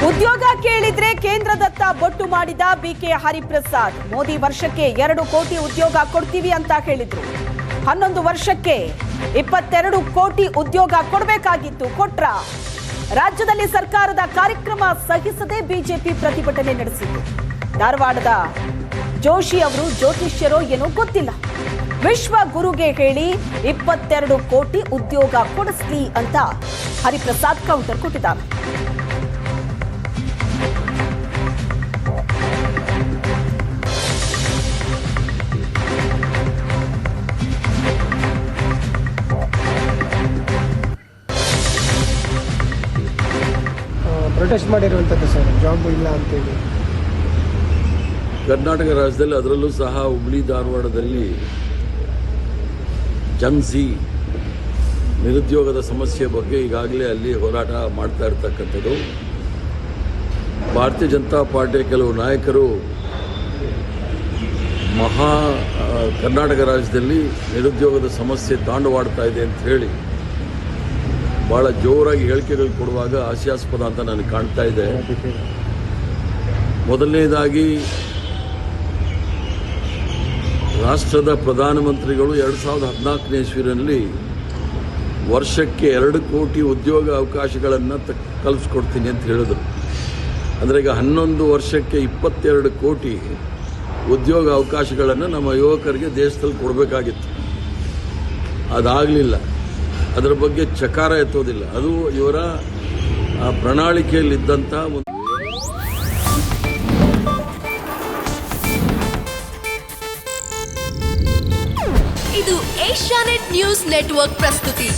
ಉದ್ಯೋಗ ಕೇಳಿದ್ರೆ ಕೇಂದ್ರದತ್ತ ಬೊಟ್ಟು ಮಾಡಿದ ಬಿಕೆ ಹರಿಪ್ರಸಾದ್. ಮೋದಿ ವರ್ಷಕ್ಕೆ 2 ಕೋಟಿ ಉದ್ಯೋಗ ಕೊಡ್ತೀವಿ ಅಂತ ಹೇಳಿದ್ರು. 11 ವರ್ಷಕ್ಕೆ 22 ಕೋಟಿ ಉದ್ಯೋಗ ಕೊಡಬೇಕಾಗಿತ್ತು, ಕೊಟ್ರ? ರಾಜ್ಯದಲ್ಲಿ ಸರ್ಕಾರದ ಕಾರ್ಯಕ್ರಮ ಸಹಿಸದೆ ಬಿಜೆಪಿ ಪ್ರತಿಭಟನೆ ನಡೆಸಿತು. ಧಾರವಾಡದ ಜೋಶಿ ಅವರು ಜ್ಯೋತಿಷ್ಯರೋ ಏನೋ ಗೊತ್ತಿಲ್ಲ, ವಿಶ್ವ ಗುರುಗೆ ಹೇಳಿ 22 ಕೋಟಿ ಉದ್ಯೋಗ ಕೊಡಿಸ್ಲಿ ಅಂತ ಹರಿಪ್ರಸಾದ್ ಕೌಂಟರ್ ಕೊಟ್ಟಿದ್ದಾರೆ. ಪ್ರೊಟೆಸ್ಟ್ ಮಾಡಿರುವಂಥದ್ದು ಸರ್, ಜಾಬ್ ಇಲ್ಲ ಅಂತೇಳಿ. ಕರ್ನಾಟಕ ರಾಜ್ಯದಲ್ಲಿ ಅದರಲ್ಲೂ ಸಹ ಹುಬ್ಳಿ ಧಾರವಾಡದಲ್ಲಿ ಜನ್ಸಿ ನಿರುದ್ಯೋಗದ ಸಮಸ್ಯೆ ಬಗ್ಗೆ ಈಗಾಗಲೇ ಅಲ್ಲಿ ಹೋರಾಟ ಮಾಡ್ತಾ ಇರ್ತಕ್ಕಂಥದ್ದು. ಭಾರತೀಯ ಜನತಾ ಪಾರ್ಟಿಯ ಕೆಲವು ನಾಯಕರು ಕರ್ನಾಟಕ ರಾಜ್ಯದಲ್ಲಿ ನಿರುದ್ಯೋಗದ ಸಮಸ್ಯೆ ತಾಂಡವಾಡ್ತಾ ಇದೆ ಅಂತ ಹೇಳಿ ಭಾಳ ಜೋರಾಗಿ ಹೇಳಿಕೆಗಳು ಕೊಡುವಾಗ ಹಾಸ್ಯಾಸ್ಪದ ಅಂತ ನನಗೆ ಕಾಣ್ತಾ ಇದೆ. ಮೊದಲನೇದಾಗಿ ರಾಷ್ಟ್ರದ ಪ್ರಧಾನಮಂತ್ರಿಗಳು 2014ನೇ ಇಸ್ವಿನಲ್ಲಿ ವರ್ಷಕ್ಕೆ 2 ಕೋಟಿ ಉದ್ಯೋಗ ಅವಕಾಶಗಳನ್ನು ಕಲ್ಪಿಸ್ಕೊಡ್ತೀನಿ ಅಂತ ಹೇಳಿದರು. ಅಂದರೆ ಈಗ 11 ವರ್ಷಕ್ಕೆ 22 ಕೋಟಿ ಉದ್ಯೋಗ ಅವಕಾಶಗಳನ್ನು ನಮ್ಮ ಯುವಕರಿಗೆ ದೇಶದಲ್ಲಿ ಕೊಡಬೇಕಾಗಿತ್ತು. ಅದಾಗಲಿಲ್ಲ. ಅದರ ಬಗ್ಗೆ ಚಕಾರ ಎತ್ತೋದಿಲ್ಲ. ಅದು ಇವರ ಪ್ರಣಾಳಿಕೆಯಲ್ಲಿದ್ದಂಥ ಒಂದು. ಇದು ಏಷ್ಯಾನೆಟ್ ನ್ಯೂಸ್ ನೆಟ್ವರ್ಕ್ ಪ್ರಸ್ತುತಿ.